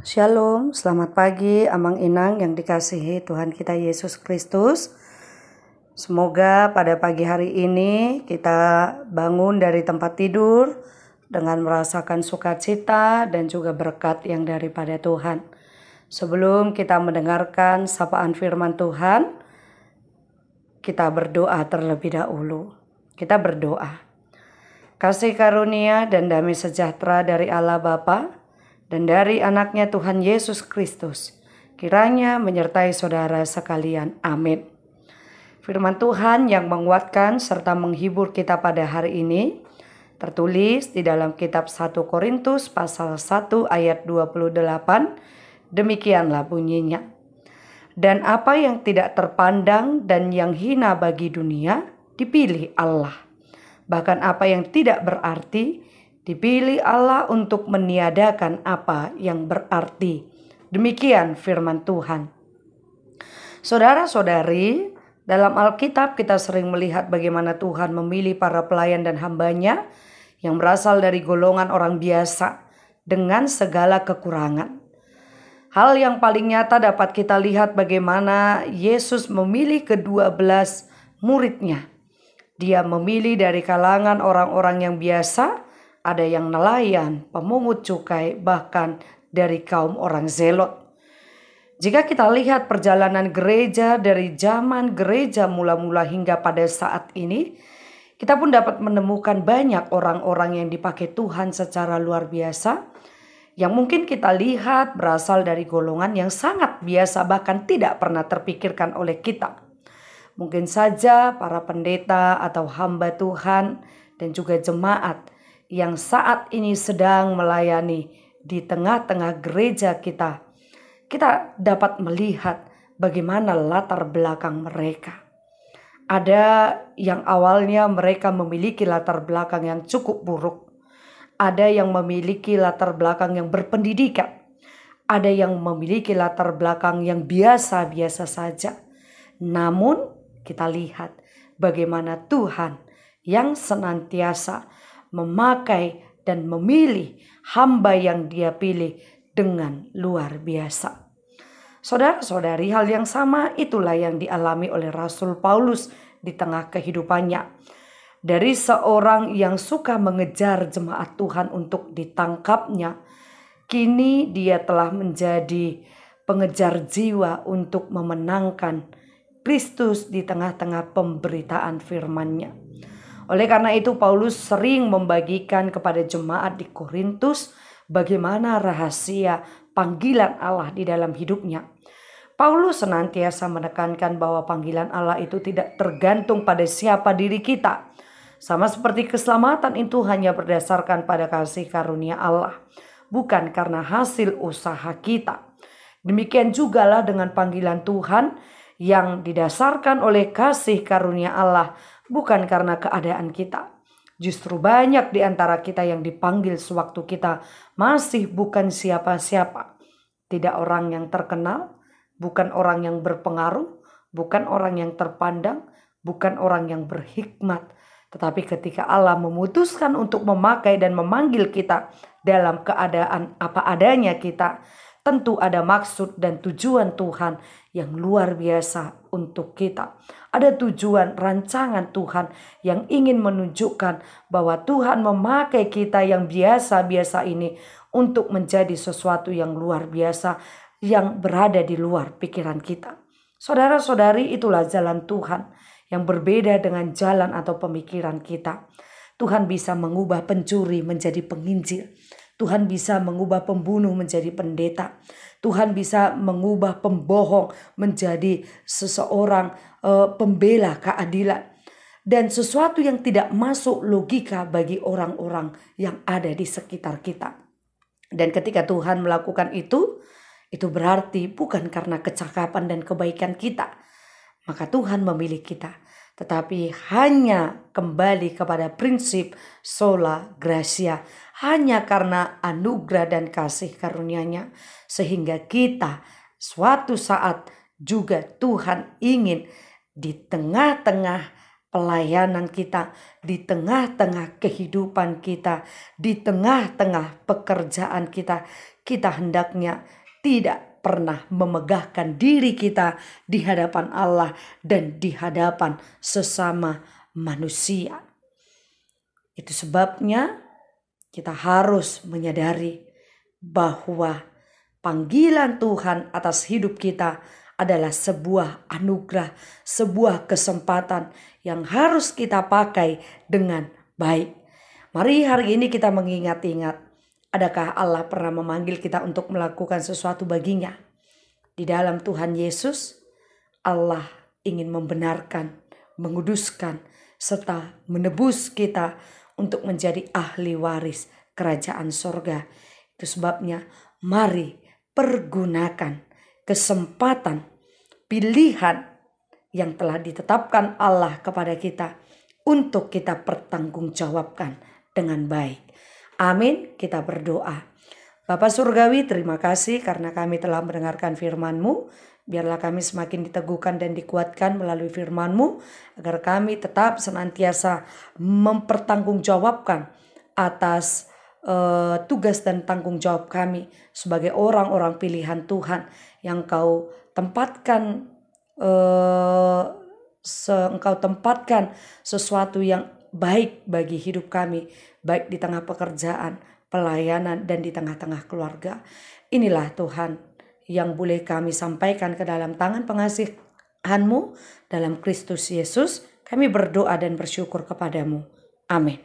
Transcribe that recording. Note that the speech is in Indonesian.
Shalom, selamat pagi Amang Inang yang dikasihi Tuhan kita Yesus Kristus. Semoga pada pagi hari ini kita bangun dari tempat tidur dengan merasakan sukacita dan juga berkat yang daripada Tuhan. Sebelum kita mendengarkan sapaan firman Tuhan, kita berdoa terlebih dahulu. Kita berdoa. Kasih karunia dan damai sejahtera dari Allah Bapa dan dari anaknya Tuhan Yesus Kristus kiranya menyertai saudara sekalian. Amin. Firman Tuhan yang menguatkan serta menghibur kita pada hari ini tertulis di dalam kitab 1 Korintus pasal 1 ayat 28. Demikianlah bunyinya. Dan apa yang tidak terpandang dan yang hina bagi dunia dipilih Allah. Bahkan apa yang tidak berarti dipilih Allah untuk meniadakan apa yang berarti. Demikian firman Tuhan. Saudara-saudari, dalam Alkitab kita sering melihat bagaimana Tuhan memilih para pelayan dan hambanya yang berasal dari golongan orang biasa dengan segala kekurangan. Hal yang paling nyata dapat kita lihat bagaimana Yesus memilih ke-12 muridnya. Dia memilih dari kalangan orang-orang yang biasa, ada yang nelayan, pemungut cukai, bahkan dari kaum orang zelot. Jika kita lihat perjalanan gereja dari zaman gereja mula-mula hingga pada saat ini, kita pun dapat menemukan banyak orang-orang yang dipakai Tuhan secara luar biasa, yang mungkin kita lihat berasal dari golongan yang sangat biasa bahkan tidak pernah terpikirkan oleh kita. Mungkin saja para pendeta atau hamba Tuhan dan juga jemaat yang saat ini sedang melayani di tengah-tengah gereja kita. Kita dapat melihat bagaimana latar belakang mereka. Ada yang awalnya mereka memiliki latar belakang yang cukup buruk. Ada yang memiliki latar belakang yang berpendidikan. Ada yang memiliki latar belakang yang biasa-biasa saja. Namun kita lihat bagaimana Tuhan yang senantiasa memakai dan memilih hamba yang Dia pilih dengan luar biasa. Saudara-saudari, hal yang sama itulah yang dialami oleh Rasul Paulus di tengah kehidupannya. Dari seorang yang suka mengejar jemaat Tuhan untuk ditangkapnya, kini dia telah menjadi pengejar jiwa untuk memenangkan Kristus di tengah-tengah pemberitaan firman-Nya. Oleh karena itu Paulus sering membagikan kepada jemaat di Korintus bagaimana rahasia panggilan Allah di dalam hidupnya. Paulus senantiasa menekankan bahwa panggilan Allah itu tidak tergantung pada siapa diri kita. Sama seperti keselamatan itu hanya berdasarkan pada kasih karunia Allah, bukan karena hasil usaha kita. Demikian jugalah dengan panggilan Tuhan yang didasarkan oleh kasih karunia Allah, bukan karena keadaan kita. Justru banyak di antara kita yang dipanggil sewaktu kita masih bukan siapa-siapa. Tidak orang yang terkenal, bukan orang yang berpengaruh, bukan orang yang terpandang, bukan orang yang berhikmat. Tetapi ketika Allah memutuskan untuk memakai dan memanggil kita dalam keadaan apa adanya kita, tentu ada maksud dan tujuan Tuhan yang luar biasa untuk kita. Ada tujuan rancangan Tuhan yang ingin menunjukkan bahwa Tuhan memakai kita yang biasa-biasa ini untuk menjadi sesuatu yang luar biasa yang berada di luar pikiran kita. Saudara-saudari, itulah jalan Tuhan yang berbeda dengan jalan atau pemikiran kita. Tuhan bisa mengubah pencuri menjadi penginjil. Tuhan bisa mengubah pembunuh menjadi pendeta. Tuhan bisa mengubah pembohong menjadi seseorang pembela keadilan. Dan sesuatu yang tidak masuk logika bagi orang-orang yang ada di sekitar kita. Dan ketika Tuhan melakukan itu berarti bukan karena kecakapan dan kebaikan kita. Maka Tuhan memilih kita. Tetapi hanya kembali kepada prinsip sola gratia. Hanya karena anugerah dan kasih karunia-Nya. Sehingga kita suatu saat juga Tuhan ingin di tengah-tengah pelayanan kita, di tengah-tengah kehidupan kita, di tengah-tengah pekerjaan kita, kita hendaknya tidak pernah memegahkan diri kita di hadapan Allah dan di hadapan sesama manusia. Itu sebabnya kita harus menyadari bahwa panggilan Tuhan atas hidup kita adalah sebuah anugerah, sebuah kesempatan yang harus kita pakai dengan baik. Mari hari ini kita mengingat-ingat, adakah Allah pernah memanggil kita untuk melakukan sesuatu baginya? Di dalam Tuhan Yesus, Allah ingin membenarkan, menguduskan, serta menebus kita untuk menjadi ahli waris kerajaan sorga. Itu sebabnya mari pergunakan kesempatan, pilihan yang telah ditetapkan Allah kepada kita untuk kita pertanggungjawabkan dengan baik. Amin. Kita berdoa. Bapa Surgawi, terima kasih karena kami telah mendengarkan firman-Mu. Biarlah kami semakin diteguhkan dan dikuatkan melalui firman-Mu, agar kami tetap senantiasa mempertanggungjawabkan atas tugas dan tanggung jawab kami sebagai orang-orang pilihan Tuhan yang Engkau tempatkan, Engkau tempatkan sesuatu yang baik bagi hidup kami, baik di tengah pekerjaan, pelayanan, dan di tengah-tengah keluarga. Inilah Tuhan yang boleh kami sampaikan ke dalam tangan pengasihan-Mu dalam Kristus Yesus. Kami berdoa dan bersyukur kepadamu. Amin.